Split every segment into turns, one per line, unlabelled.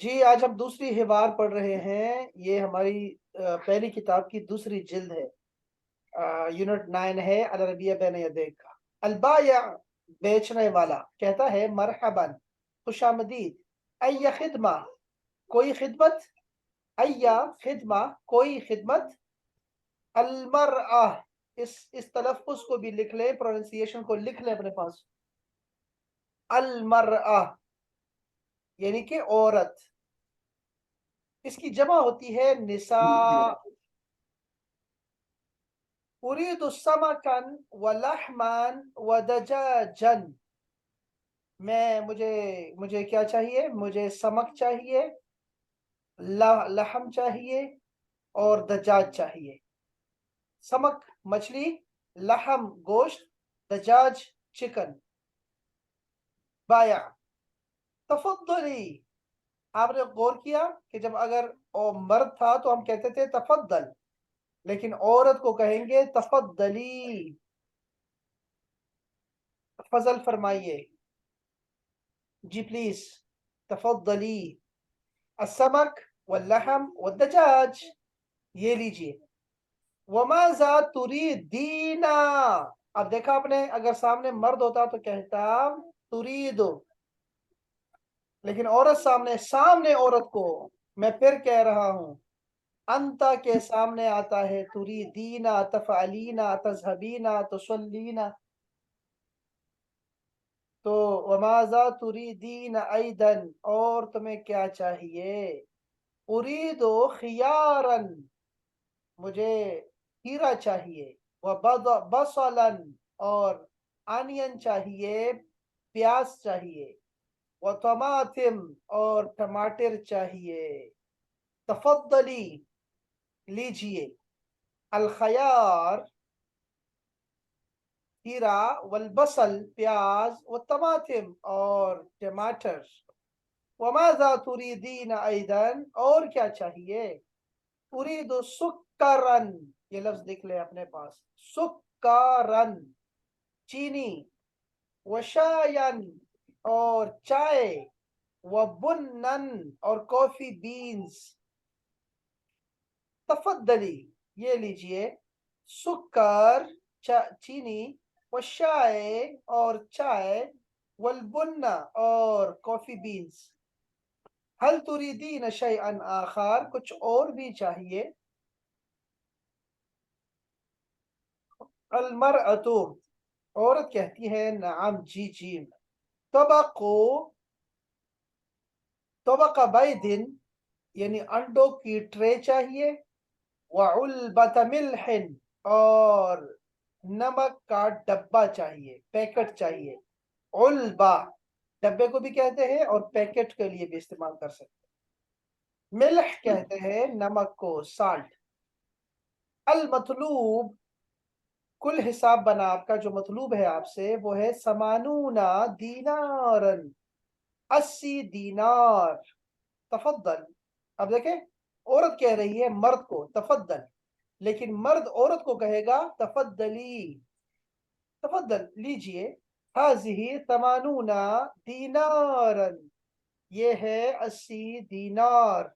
जी, आज हम दूसरी हिवार पढ़ रहे हैं। ये हमारी पहली किताब की दूसरी जिल्द है। यूनिट 9 है अल अरबिया बैन यदैक का। अल-बायअ बेचने वाला कहता है मरहबन, खुशामदीद, अय्या खिदमा कोई खिदमत, अय्या खिदमा कोई खिदमत, अल-मरअह इस तलफ़्फ़ुज़ को भी लिख लें, प्रोनंसिएशन को लिख लें अपने पास। अल-मरअह यानी कि औरत, इसकी जमा होती है निसा। उरीदु समकन व लहमन व दजाजन। मैं मुझे मुझे क्या चाहिए? मुझे समक चाहिए, लहम चाहिए और दजाज चाहिए। समक मछली, लहम गोश्त, दजाज चिकन। बाया तफद्दली। आपने गौर किया कि जब अगर मर्द था तो हम कहते थे तफद्दल, लेकिन औरत को कहेंगे तफद्दली। फजल फरमाइए जी प्लीज। तफद्दली असमक वल्लहम वद्दजाज। ये लीजिए। वमाजा तुरीदीना। अब देखा आपने, अगर सामने मर्द होता तो कहता तुरीदो, लेकिन औरत सामने सामने औरत को मैं फिर कह रहा हूं, अंता के सामने आता है तुरीदीना, तफअलीना, तज़हबीना, तुसल्लीना। तो वमाजा तुरीदीना ऐदन, और तुम्हें क्या चाहिए? उरीदो खियारन, मुझे हीरा चाहिए। व बसलन, और आनियन चाहिए, प्याज चाहिए। व तमातिम, और टमाटर चाहिए। तफद्दली, लीजिए। अल खयार हीरा, वल बसल प्याज, व तमातिम और टमाटर। वमाजा तुरीदीन ऐदन, और क्या चाहिए? उरीदु सुक्करन, ये लफ्ज लिख ले अपने पास। सुक्करन चीनी, वशायन और चाय, व बुन्नन और कॉफी बीन्स। तफद्दली, ये लीजिए। सुक्कर चीनी, वशाय और चाय, वलबुन्ना और कॉफी बीन्स। हल तुरीदीन शैअन आखर, कुछ और भी चाहिए? अलमरअतु, औरत कहती है नअम, जी जी। तबक़ु, तबक़ बैदिन यानी अंडों की ट्रे चाहिए। व उल्बत मिल्हिन, और नमक का डब्बा चाहिए, पैकेट चाहिए। उल्बा डब्बे को भी कहते हैं और पैकेट के लिए भी इस्तेमाल कर सकते हैं। मिल्ह कहते हैं नमक को, साल्ट। अल मतलूब, कुल हिसाब बना आपका, जो मतलूब है आपसे वो है समानूना दीनारन, 80 दीनार। तफद्दल। अब देखें, औरत कह रही है मर्द को तफद्दल, लेकिन मर्द औरत को कहेगा तफद्दली। तफद्दल, लीजिए। हाजिही तमानूना दीनारन, ये है 80 दीनार।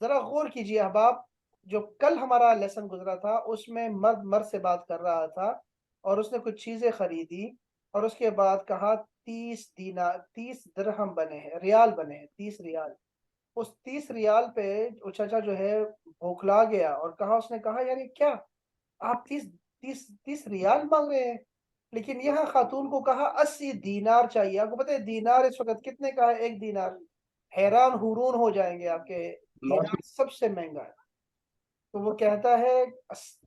जरा गौर कीजिए अहबाब, जो कल हमारा लेसन गुजरा था उसमें मर्द मर्द से बात कर रहा था और उसने कुछ चीजें खरीदी और उसके बाद कहा 30 दीनार, 30 दिरहम बने हैं, रियाल बने हैं, 30 रियाल। उस 30 रियाल पे वो चाचा जो है बौखला गया और कहा, उसने कहा यार ये क्या, आप 30 रियाल मांग रहे हैं? लेकिन यहाँ खातून को कहा 80 दीनार चाहिए। आपको पता है दीनार इस वक्त कितने का है? एक दीनार, हैरान हुरून हो जाएंगे आपके, दीनार सबसे महंगा है। तो वो कहता है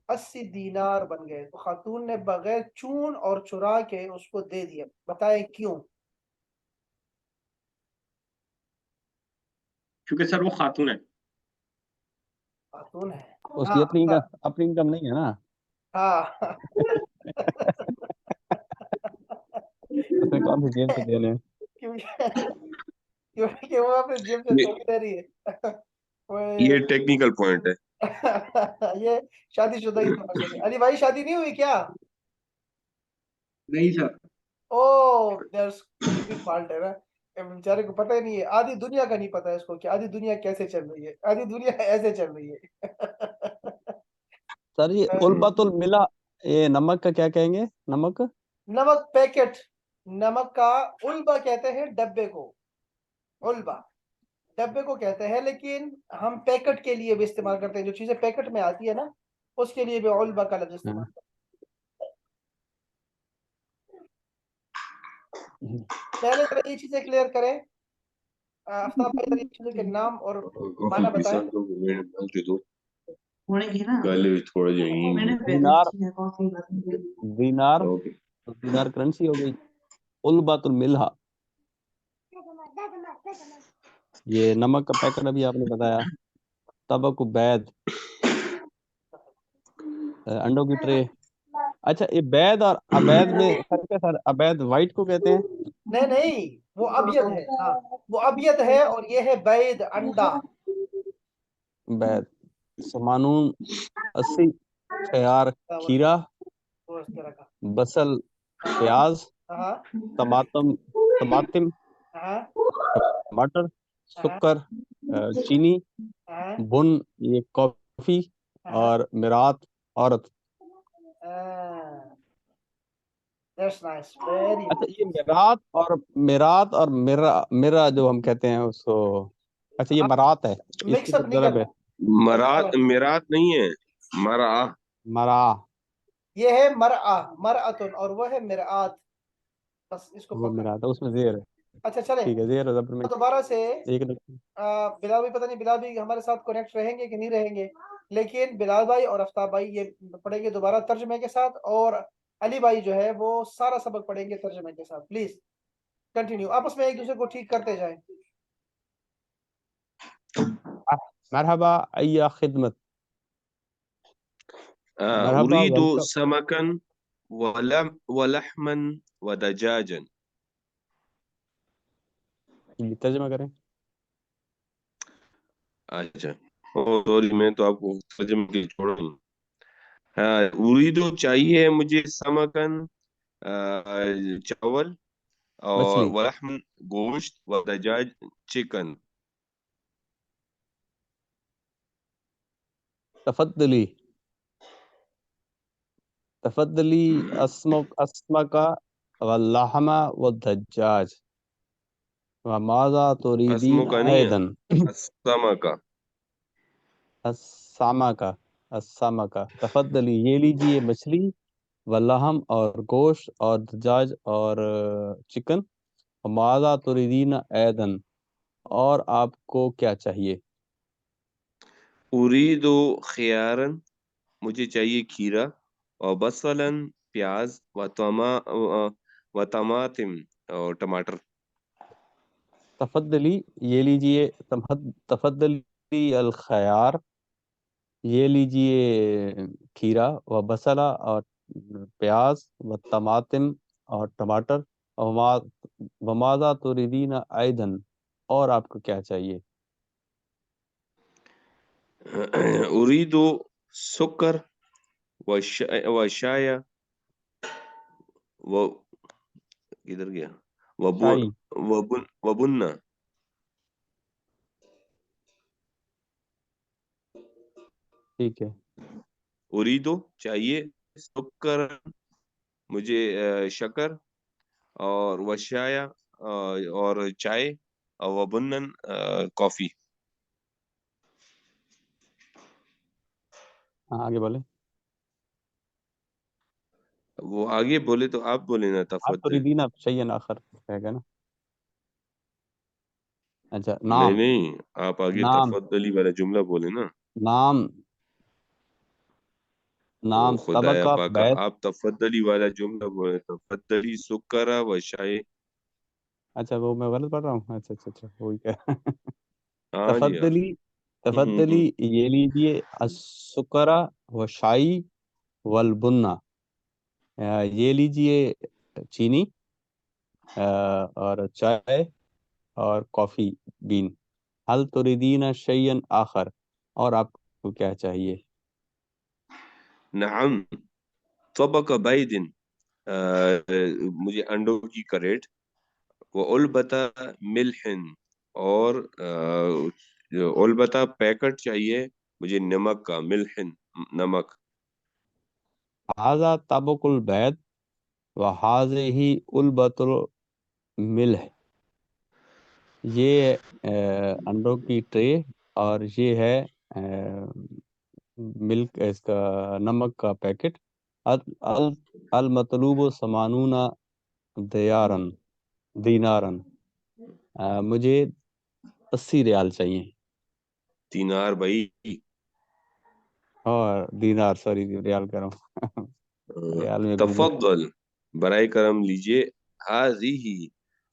80 दीनार बन गए। तो खातून ने बगैर चून और चुरा के उसको दे दिया। बताए क्यों?
क्योंकि सर वो खातून है।
खातून है।
उसकी
हाँ
अपनी इनकम नहीं है ना।
हाँ
उसने कौन सी जेब से दे लें।
क्योंकि क्योंकि वो अपने जेब से
ये
थोड़ी दे रही है। वो
ये टेक्निकल पॉइंट है।
ये शादीशुदा ही समझ लेंगे। अली भाई शादी नहीं हुई क्या?
नहीं सर।
ओ, देयर कुछ भी फॉल्ट है ना। बेचारे को पता ही नहीं है, आधी दुनिया का नहीं पता है इसको कि आधी दुनिया कैसे चल रही है, आधी दुनिया ऐसे चल रही है।
सर ये उल्बतुल मिला, ये नमक का क्या कहेंगे? नमक
नमक पैकेट, नमक का उल्बा कहते हैं डब्बे को, उल्बा डब्बे को कहते हैं, लेकिन हम पैकेट के लिए भी इस्तेमाल करते हैं, जो चीजें पैकेट में आती है ना उसके लिए भी उल्बा का लफ्ज इस्तेमाल करते हैं। पहले जरा ये चीजें क्लियर करें, आफ्ताब भाई जरा ये चीजों के नाम और
कॉफी
माना
के
बताएं।
साथ तो मैंने डालते दो
होने ना
गाले थोड़ा जाएंगे।
मैंने
दीनार,
कॉफी
दीनार
ओके
तो दीनार करेंसी हो गई। उल्बतुल मिलहा, ये नमक का पैकेट अभी आपने बताया। तबक बैद, अंडों की ट्रे। अच्छा, ये बैद और अबैद में फर्क है सर? अबैद वाइट को कहते हैं।
नहीं नहीं, वो अबियत है, हाँ वो अबियत है, और ये है बैद अंडा।
बैद समानून 80, खयार खीरा,
वो इस तरह का।
बसल प्याज,
हाँ
टमाटम टमाटिम
हाँ
टमाटर,
हाँ
शुक्कर, चीनी,
हाँ
बुन ये कॉफी,
हाँ।
और मिरात औरत।
दैट्स नाइस, वेरी
अच्छा, ये मिरात और मिरा मिरा जो हम कहते हैं उसको, अच्छा ये मरात है, इसकी
मिक्स
तो
अप नहीं
जरब
करना,
है।
मरात मिरात नहीं है, मरा।
मरा,
ये है मरआ, मरअतुन, और वो है मिरआत, बस इसको
वो
पकड़।
मिरात है, उसमें जेर है।
अच्छा चले
ठीक है, जेर है जबर में
दोबारा से।
एक नक्शे।
बिलाल भाई, पता नहीं बिलाल भाई हमारे साथ कनेक्ट रहेंगे कि नहीं रहेंगे, लेकिन बिलाल भाई और आफ्ताब भाई ये पढ़ेंगे दोबारा तर्जमे के साथ, और अली भाई जो है वो सारा सबक पढ़ेंगे तर्जमे के साथ। प्लीज कंटिन्यू, आपस में एक दूसरे को ठीक करते जाएं।
मरहबा, अय्या खिदमत। मरहबा,
उरीदु
वेलकम।
समकन वलहमन वदजाजन।
ये तर्जमा करें।
अच्छा, ओ सॉरी, मैं तो आपको तर्जुमे के लिए छोड़ा नहीं। हाँ, उरीदु चाहिए मुझे समकन चावल, और
मछली।
वलहमन गोश्त, वदजाज चिकन।
तफद्दली, तफद्दली अस्मका वल्लहमा वद्दज्जाज वमाज़ा तुरीदीन
अस्मो का नहीं है,
ऐदन।
अस्समा का।
अस्सामा का, अस्सामा का। तफद्दली ये लीजिए मछली, वल्लहम और गोश्त, और दजाज और चिकन। वमाज़ा तुरीदीन ऐदन, और आपको क्या चाहिए?
उरीदु खियारन, मुझे चाहिए खीरा, और बसलन प्याज, व तमातिम और टमाटर।
तफद्दली ये लीजिए तफद्दली अल खयार, ये लीजिए खीरा, व बसला और प्याज, व टमाटिम और टमाटर, वमाज़ा तुरीदीन ऐदन, और आपको क्या चाहिए?
उरीदु सुकर व शाया, वो किधर गया,
शाही।
वबुन्ना।
ठीक है।
उरीदु चाहिए, सुकर मुझे शक्कर, और वशाया और चाय, और वबुन्नन कॉफी।
हाँ, आगे बोले।
वो आगे बोले तो आप बोले ना,
आप
तफद्दल।
तुरीदीन आप शैयन आखर रहेगा ना। अच्छा,
नहीं
नाम।
नहीं, आप आगे
नाम,
तफद्दली वाला जुमला बोले ना।
नाम,
ओ
नाम
खुदाया
तबका
पाका,
बैत।
आप तफद्दली वाला जुमला बोले, तफद्दली सुकरा व शाय।
अच्छा, वो मैं गलत पढ़ रहा हूँ। अच्छा अच्छा अच्छा, वही क्या।
हाँ जी हाँ।
तफद्दली, तफद्दली ये लीजिए असुकरा व शाई वल बुन्ना, ये लीजिए चीनी, और चाय और कॉफी बीन। हल तुरीदीन शैयन आखर, और आपको क्या चाहिए?
नअम तबक बैदिन, मुझे अंडों की करेट, वो उलबता मिल्हन, और उलबता पैकेट चाहिए मुझे नमक का, मिल्हन नमक।
हाजा तबकुल बैद व हाजे ही उलबतुल मिल्ह। ये अंडों की ट्रे और ये है मिल्क, इसका नमक का पैकेट। अल अल अल मतलूब समानूना दियारन दीनारन। मुझे 80 रियाल चाहिए।
दीनार भाई।
और दीनार, सॉरी रियाल कह रहा हूँ। रियाल में भूल गया।
तफद्दल, बराए करम लीजिए। हाजिही,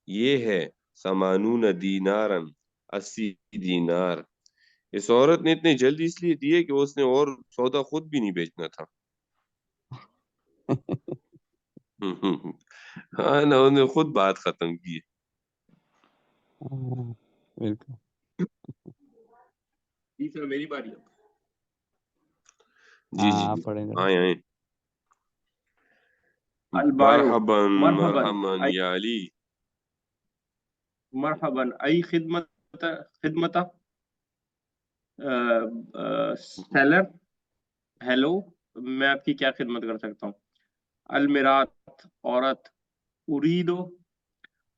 ये है, समानून दीनारन, 80 दीनार। इस औरत ने इतनी जल्दी इसलिए दिए कि उसने और सौदा खुद भी नहीं बेचना था। हाँ ना, उन्होंने खुद बात खत्म की।
हाँ, बिल्कुल।
तीसरा मेरी बारी अब। जी जी
हाँ,
जी,
पढ़ेंगे।
आए आए।
अलबायो
मरहबन
मरहबन
मरहमन
आई
या अली।
मरहबन आई खिदमत खिदमता सेलर। हेलो, मैं आपकी क्या खिदमत कर सकता हूँ। अलमिरात औरत। उरीदो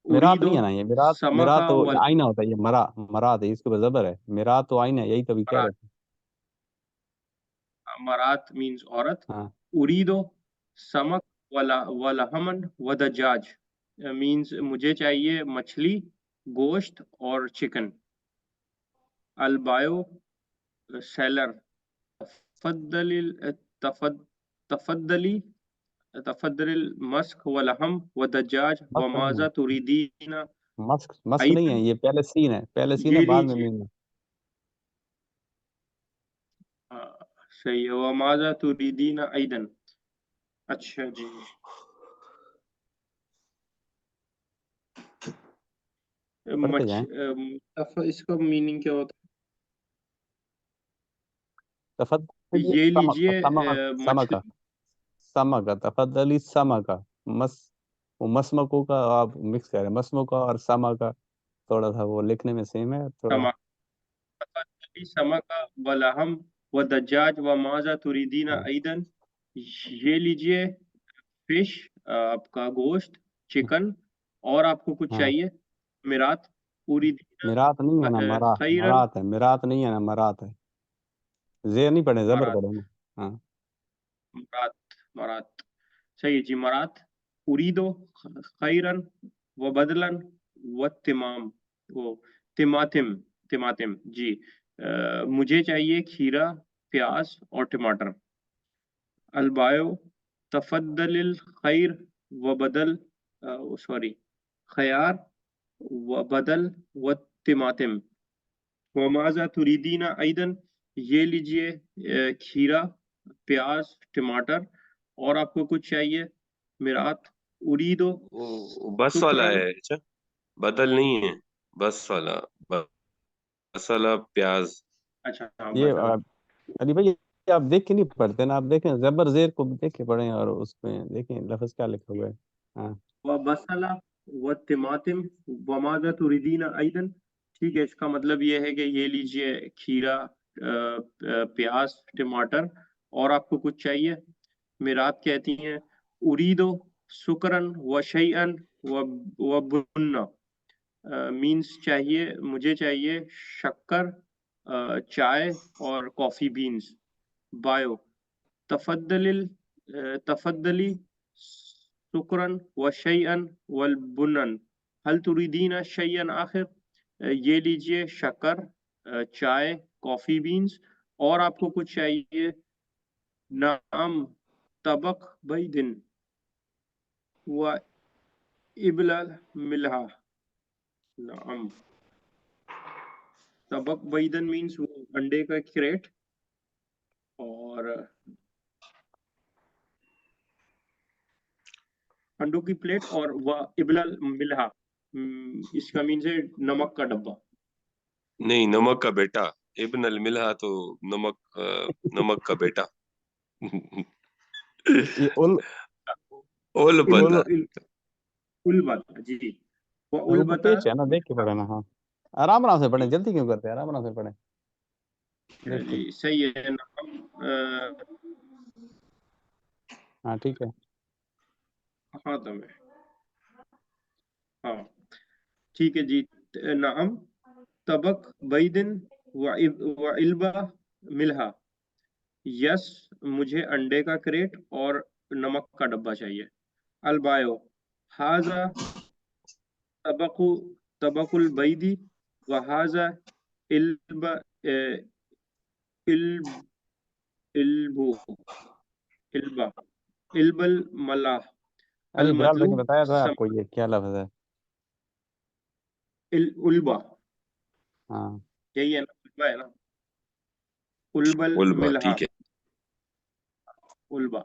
मिरात
उरीदो
नहीं है ना, ये मिरात, मिरात
समका
तो
वल
आईना होता है, ये मरात है, इसके ऊपर जबर है। मिरात तो आईना है, यही तभी कह रहे
मरात।
थे।
मरात मीन्स औरत।
हाँ
उरीदो समक वलहमन वदजाज मीन्स मुझे चाहिए मछली, गोश्त और चिकन। अलबायो सेलर। तफद्दलिल तफद तफद्दली तफद्दलिल मस्क वलहम वदजाज
मस्क नहीं है,
वमाजा तुरीदीना
मस्क नहीं है,
अयदन।
ये पहले सीन है, पहले सीन है,
ये
बाद में
लीजिए।
मीन है।
सही है, वमाजा तुरीदीना अयदन। अच्छा जी।
पढ़ते जाएं।
इसका मीनिंग क्या होता है।
तफद्दली
ये
समक
लीजिए
समका
मछली।
समका तफद्दली समका। मस वो मसमको का आप मिक्स करें, मसमको और समका, थोड़ा सा वो लिखने में सेम है थोड़ा।
समक तफद्दली समका वलहम वदजाज वमाजा तुरीदीना
हाँ
अयदन। ये लीजिए फिश, आपका गोश्त, चिकन, और आपको कुछ
हाँ।
चाहिए। मिरात पूरी
मिरात नहीं है ना,
दीना खैरन।
मरात है, मिरात नहीं है ना, मरात है। जे नहीं पढ़े, जबर
मरात
पढ़े ना। हाँ
मरात मरात सही है जी। मरात उरीदो खैरन व बदलन व तिमाम वो तिमातिम तिमातिम जी। मुझे चाहिए खीरा, प्याज और टमाटर। अलबायो तफद्दलिल खैर व बदल सॉरी खयार व बदल व तिमातिम वमाजा तुरीदीना अयदन। ये लीजिए खीरा, प्याज, टमाटर, और आपको कुछ चाहिए। मिरात उरीदो
वो बस वाला
शुक्रन।
है, अच्छा, बदल नहीं है, बस वाला, बस वाला प्याज।
अच्छा हाँ,
ये
बदल।
अली भाई, ये आप देख के नहीं पढ़ते ना, आप देखें जबर जेर को देख के पढ़ें और उसमें देखें लफ्ज क्या लिखा हुआ है। हाँ
व बसला व तिमातिम वमाजा तुरीदीना अयदन। ठीक है, इसका मतलब ये है कि ये लीजिए खीरा, प्याज, टमाटर, और आपको कुछ चाहिए। मिरात कहती हैं उरीदो शुक्रन व शैअन व बुन्ना मीन्स चाहिए, मुझे चाहिए शक्कर, चाय और कॉफी बीन्स। बायो तफद्दलिल तफद्दली शुक्रन व शैअन वल बुनन हल तुरीदीना शैअन आखिर। ये लीजिए शक्कर, चाय, कॉफी बीन्स, और आपको कुछ चाहिए। नाम तबक बैदिन व इबला मिलहा। नाम तबक बैदन मीन्स वो अंडे का क्रेट, और अंडों की प्लेट, और वह इबला मिलहा इसका मीन्स है नमक का डब्बा।
नहीं, नमक का बेटा। इब्न अल मिल्हा तो नमक, नमक का बेटा।
ये उल
ओल
उल
बता।
उल बात जी। व
ऊपर
उलबता
पेज है ना, देख के पढ़े ना। हाँ, आराम आराम से पढ़े, जल्दी क्यों करते हैं, आराम आराम से पढ़े, देख के।
जी सही है ना।
हाँ ठीक है।
हाँ तो मैं हाँ ठीक है जी। नाम तबक बैदिन व इल्बा मिल्हा। यस, मुझे अंडे का क्रेट और नमक का डब्बा चाहिए। अलबायो हाजा तबकु तबकुल बैदी व हाजा इल्बा इल्ब इल्बु इल्बा इल्बल मलाह
अभी बिलाल भाई
अलमतलू
ने बताया था
सम
आपको ये क्या लफ्ज है?
उल्बा।
हाँ,
यही है ना, उल्बा है ना। उल्बल
उल्बा
मिल्हा।
ठीक है।
उल्बा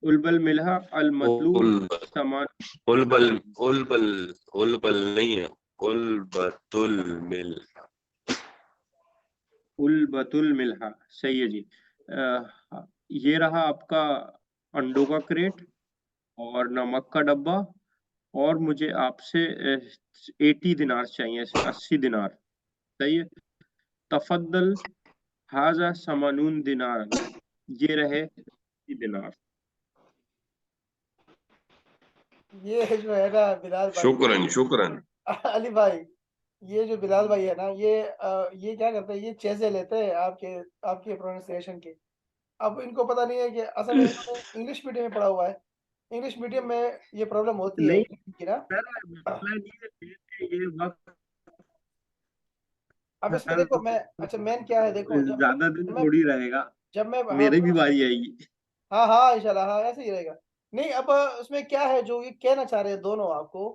उल्बल मिल्हा अलमतलूब
उल्बा
समान।
उल्बल उल्बल उल्बल नहीं है, उल्बतुल मिल।
उल्बतुल मिल्हा सही है जी। ये रहा आपका अंडों का क्रेट और नमक का डब्बा। और मुझे आपसे 80 दिनार चाहिए, 80 दिनार। सही है। तफद्दल हाजा समानून दिनार। ये रहे 80 दिनार।
ये जो है ना बिलाल भाई,
शुक्रन शुक्रन।
अली भाई, ये जो बिलाल भाई है ना, ये क्या करते हैं, ये चेज़े लेते हैं आपके आपके प्रोनाउंसिएशन के। अब इनको पता नहीं है कि असल में इन्होंने इंग्लिश मीडियम में पढ़ा हुआ है। इंग्लिश मीडियम में ये प्रॉब्लम होती है
नहीं
कि ना।
सर, मसला नहीं है, ये वक्त
अब इसमें
हर
देखो मैं, अच्छा मेन क्या है, देखो
ज्यादा दिन
मैं
थोड़ी रहेगा।
जब मैं हाँ
मेरे भी बारी आएगी।
हाँ हाँ इंशाल्लाह, हाँ ऐसे ही रहेगा। नहीं अब उसमें क्या है जो ये कहना चाह रहे हैं दोनों आपको,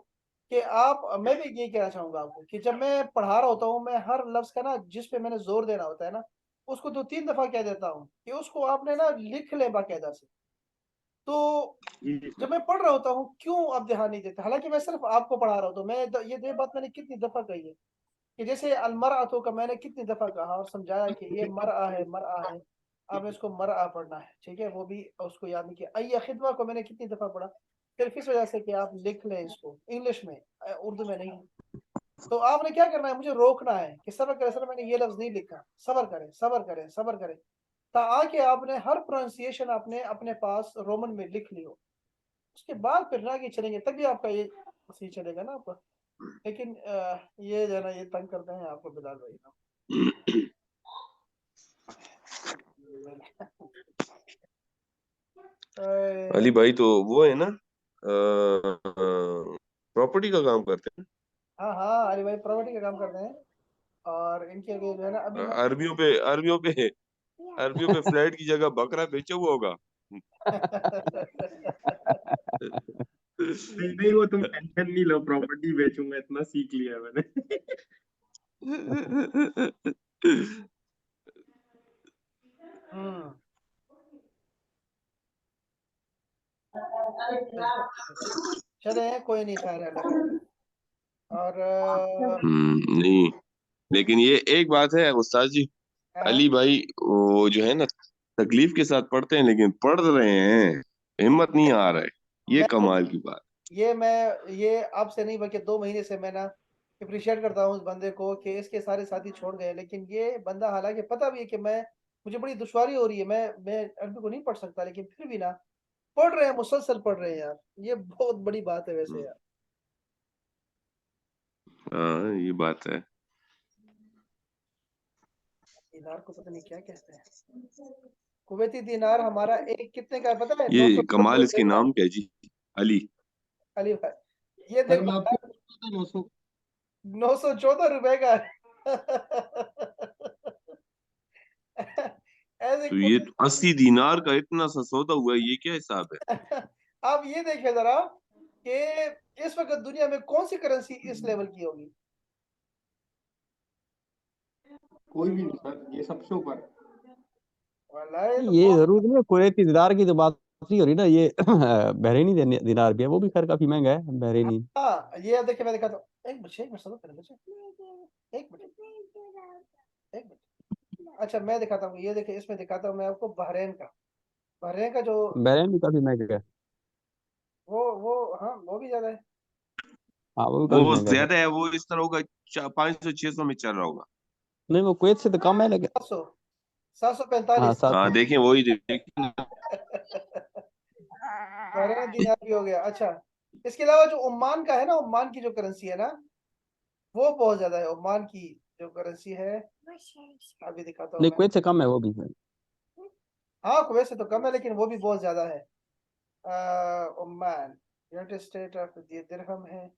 कि आप, मैं भी ये कहना चाहूंगा आपको कि जब मैं पढ़ा रहा होता हूँ, मैं हर लफ्ज का ना जिस पे मैंने जोर देना होता है ना, उसको 2-3 दफा कह देता हूँ कि उसको आपने ना लिख ले बाकायदा से। तो
जी
जब
सर।
मैं पढ़ रहा होता हूँ क्यों आप ध्यान नहीं देते, हालांकि मैं सिर्फ आपको पढ़ा रहा होता हूँ। ये बात मैंने कितनी दफा कही है कि जैसे अलमरअतु का मैंने कितनी दफा कहा और समझाया कि ये मरआ है, मरआ है। आपने इसको मरआ पढ़ना है, ठीक है, वो भी उसको याद नहीं किया। अय्या खिदमा को मैंने कितनी दफा पढ़ा, सिर्फ इस वजह से कि आप लिख लें इसको इंग्लिश में, उर्दू में नहीं। तो आपने क्या करना है, मुझे रोकना है कि सबर करें सर, मैंने ये लफ्ज नहीं लिखा, सबर करें सबर करें सबर करें। ताकि आपने हर प्रोनाउंसिएशन आपने अपने पास रोमन में लिख ली हो, उसके बाद फिर आगे चलेंगे, तभी आपका ये सही चलेगा ना आपका। लेकिन ये जो है ना, ये तंग करते हैं आपको बिलाल भाई ना।
अली भाई तो वो है ना, प्रॉपर्टी का काम करते हैं।
हाँ हाँ अरे भाई प्रॉपर्टी का काम करते हैं। और इनके लिए जो है ना अभी मैं
अरबियों पे फ्लैट की जगह बकरा बेचा हुआ होगा।
नहीं नहीं, वो तुम टेंशन नहीं लो, प्रॉपर्टी बेचूंगा, इतना सीख लिया मैंने।
हम्म, चले कोई नहीं, खैर है, अल्लाह खैर करे। और
नहीं, लेकिन ये एक बात है उस्ताद जी,
हाँ,
अली भाई वो जो है ना, तकलीफ के साथ पढ़ते हैं लेकिन पढ़ रहे हैं, हिम्मत नहीं आ रहा है। ये
मैं तो
कमाल की बात।
ये आपसे नहीं बल्कि 2 महीने से मैं ना अप्रिशिएट करता हूँ उस बंदे को कि इसके सारे साथी छोड़ गए, लेकिन ये बंदा, हालांकि पता भी है कि मैं, मुझे बड़ी दुश्वारी हो रही है, मैं अरबी को नहीं पढ़ सकता, लेकिन फिर भी ना पढ़ रहे हैं, मुसलसल पढ़ रहे हैं यार। ये बहुत बड़ी बात है वैसे यार।
हाँ ये बात है।
दीनार को पता नहीं क्या कहते हैं। कुवैती दीनार हमारा एक कितने का है पता है, नौ
ये
सौ
कमाल
रुपए
इसके
का है।
नाम क्या जी? अली।
अली भाई ये
सर
देखो
मैं आपको
यार,
बोल रहा था 900।
914 रुपए का है। ऐसे
तो ये
कोई
80 दीनार का इतना सा सौदा हुआ है, ये क्या हिसाब है?
आप ये देखिए जरा कि इस वक्त दुनिया में कौन सी करेंसी इस लेवल की होगी।
कोई भी नहीं सर, ये सबसे ऊपर।
वाला तो
ये
बहुत।
जरूर नहीं है, कुवैती दिनार की तो बात नहीं हो रही ना, ये बहरीनी दिनार भी है, वो भी खैर काफी महंगा है बहरीनी।
हाँ ये देखिए मैं दिखाता हूँ, एक मिनट सबर करें बच्चे, एक मिनट एक मिनट। अच्छा मैं दिखाता हूँ, ये देखिए इसमें दिखाता हूँ मैं आपको बहरेन का, बहरेन का जो
बहरीन भी काफी महंगा है।
वो हाँ वो भी ज्यादा है।
हाँ वो भी काफी
वो
महंगा है।
ज्यादा है, वो इस तरह होगा 500-600 में चल रहा होगा।
नहीं वो कुवैत से तो कम है लेकिन।
700
हाँ
745।
700।
हाँ देखें, वही देखें।
बहरीन दीनार भी हो गया। अच्छा, इसके अलावा जो ओमान का है ना, ओमान की जो करेंसी है ना, वो बहुत ज्यादा है। ओमान की जो करेंसी है, अभी दिखाता हूँ
नहीं
मैं।
कुवैत से कम है वो भी।
हाँ, कुवैत से तो कम है, लेकिन वो भी बहुत ज्यादा है। ओमान, यूनाइटेड स्टेट ऑफ दिरहम है।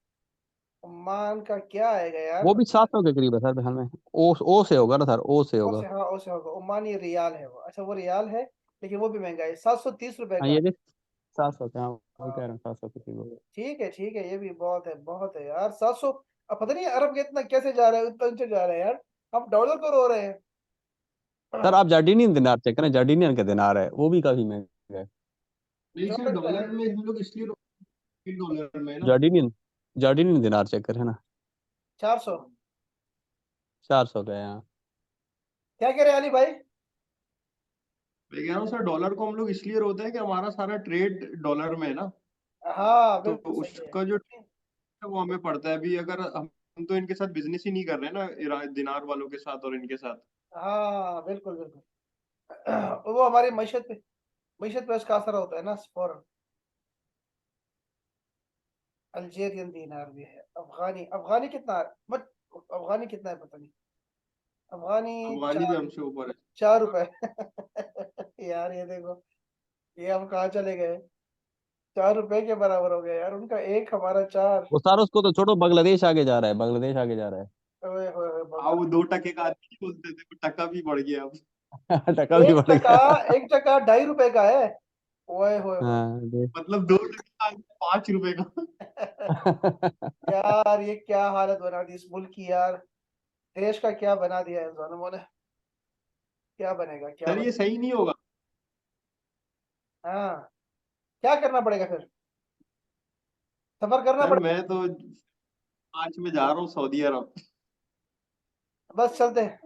ओमान का क्या आएगा यार?
वो भी 700 के करीब है सर हाल में। ओ से होगा ना सर, ओ से
ओ
होगा।
से, हाँ ओ से होगा। ओमानी रियाल है वो। अच्छा, वो रियाल है, लेकिन वो भी महंगा है, 730 रुपए
हाँ
का।
ये भी 700 के, हाँ वही कह
हाँ,
रहा हूँ 700 के करीब होगा।
ठीक है ठीक है, ये भी बहुत है, बहुत है यार 700। अब पता नहीं अरब के इतना कैसे जा रहे हैं, इतना नीचे जा रहे हैं यार। हम डॉलर को रो रहे हैं।
सर आप जार्डिनियन दिनार चेक करें, जार्डिनियन का दिनार है, वो भी काफी महंगा है।
नहीं सर,
जॉर्डन का है।
डॉलर में हम लोग इसलिए डॉलर में ना।
जार्डिनियन, जार्डिनियन दिनार चेक करें ना,
400।
400 का है यहाँ।
क्या कह रहे हैं अली भाई?
मैं कह रहा हूँ सर, डॉलर को हम लोग इसलिए रोते हैं कि हमारा सारा ट्रेड डॉलर में है ना।
हाँ
तो
बिल्कुल सही है।
उसका जो है वो हमें पड़ता है। अभी अगर हम तो इनके साथ बिजनेस ही नहीं कर रहे हैं ना, दिनार वालों के साथ और इनके साथ।
हाँ बिल्कुल बिल्कुल। वो हमारी मीशत पे उसका असर होता है ना फौरन। अल्जेरियन दीनार भी है। अफगानी, अफगानी कितना है? मत, अफगानी कितना है पता नहीं। अफगानी
अफगानी भी
चार,
हमसे ऊपर है।
4 रुपए। यार ये देखो, ये हम कहाँ चले गए? 4 रुपए के बराबर हो गया यार, उनका एक हमारा 4।
वो सारा उसको तो छोड़ो, बांग्लादेश आगे जा रहा है, बांग्लादेश आगे जा रहा
ओए होए होए,
हाँ, वो
बांग्लादेश।
2 टके का आदमी नहीं बोलते थे, वो टका भी बढ़ गया अब।
है। टका भी
एक
बढ़
टका,
गया।
एक टका 2.5 रुपए का है। ओए होए होए।
हाँ
मतलब 2 टके 5 रुपए का।
यार ये क्या हालत बना दी इस मुल्क की यार। देश का क्या बना दिया है इन जालिमों ने। क्या बनेगा, क्या
सर ये
बनेगा?
सही नहीं होगा।
हाँ, क्या करना पड़ेगा फिर? सफर करना
सर
पड़ेगा।
मैं तो आज में जा रहा हूँ सऊदी अरब।
बस चलते हैं।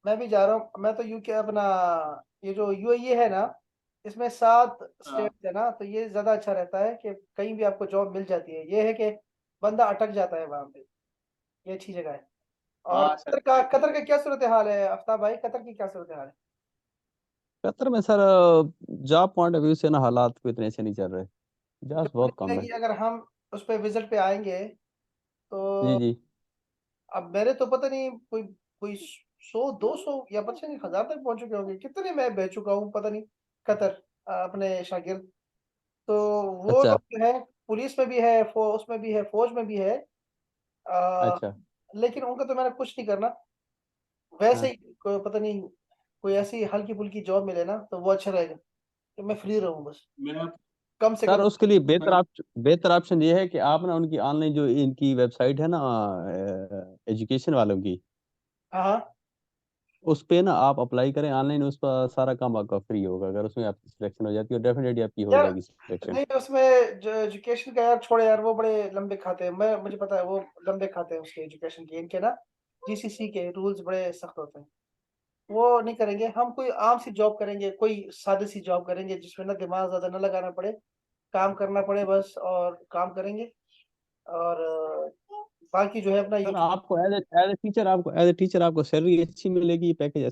मैं भी जा रहा हूँ। मैं तो यूके अपना, ये जो यूएई है ना, इसमें 7
हाँ
स्टेट है ना, तो ये ज्यादा अच्छा रहता है कि कहीं भी आपको जॉब मिल जाती है। ये है कि बंदा अटक जाता है वहां पे। ये अच्छी जगह है। और
हाँ सर, ये तो
कतर
है।
का क्या सूरत हाल है आफ्ताब भाई? कतर की क्या सूरत हाल है?
कतर में sir job point of view से ना हालात को इतने अच्छे नहीं चल रहे, जॉब्स
जो
बहुत कम है।
कि अगर हम उस पर विजिट पे आएंगे
जी
तो,
जी।
अब मेरे तो पता नहीं, कोई कोई 100 200 या पता नहीं 1000 तक पहुंच चुके होंगे। कितने मैं भेज चुका हूँ पता नहीं, कतर, अपने शागिर्द। तो वो
अच्छा
लोग जो है, पुलिस में भी है, उसमें भी है, फौज में भी है। आ,
अच्छा।
लेकिन उनका तो मैंने कुछ नहीं करना। वैसे
हाँ
ही पता नहीं, कोई ऐसी हल्की फुल्की जॉब मिले ना तो वो अच्छा रहेगा, कि मैं फ्री रहूं बस,
मैं
कम से
सर
कम।
उसके लिए बेहतर ऑप्शन ये है कि आप ना उनकी ऑनलाइन जो इनकी वेबसाइट है ना, एजुकेशन वालों की,
हाँ हाँ।
उस पे ना आप अप्लाई करें ऑनलाइन, उस पर सारा काम आपका फ्री होगा। अगर उसमें आपकी सिलेक्शन हो जाती है, डेफिनेटली आपकी हो
यार
जाएगी सिलेक्शन।
नहीं, उसमें जो एजुकेशन का यार छोड़े यार, वो बड़े लंबे खाते हैं। मुझे पता है वो लंबे खाते हैं उसके, एजुकेशन के इनके ना, जीसीसी के रूल्स बड़े सख्त होते हैं। वो नहीं करेंगे। हम कोई आम सी जॉब करेंगे, कोई सादी सी जॉब करेंगे जिसमें ना दिमाग ज्यादा ना लगाना पड़े, काम करना पड़े बस, और काम करेंगे। और बाकी जो है अपना
सर
यूट्यूब।
आपको एज ए टीचर, आपको सैलरी अच्छी मिलेगी, पैकेज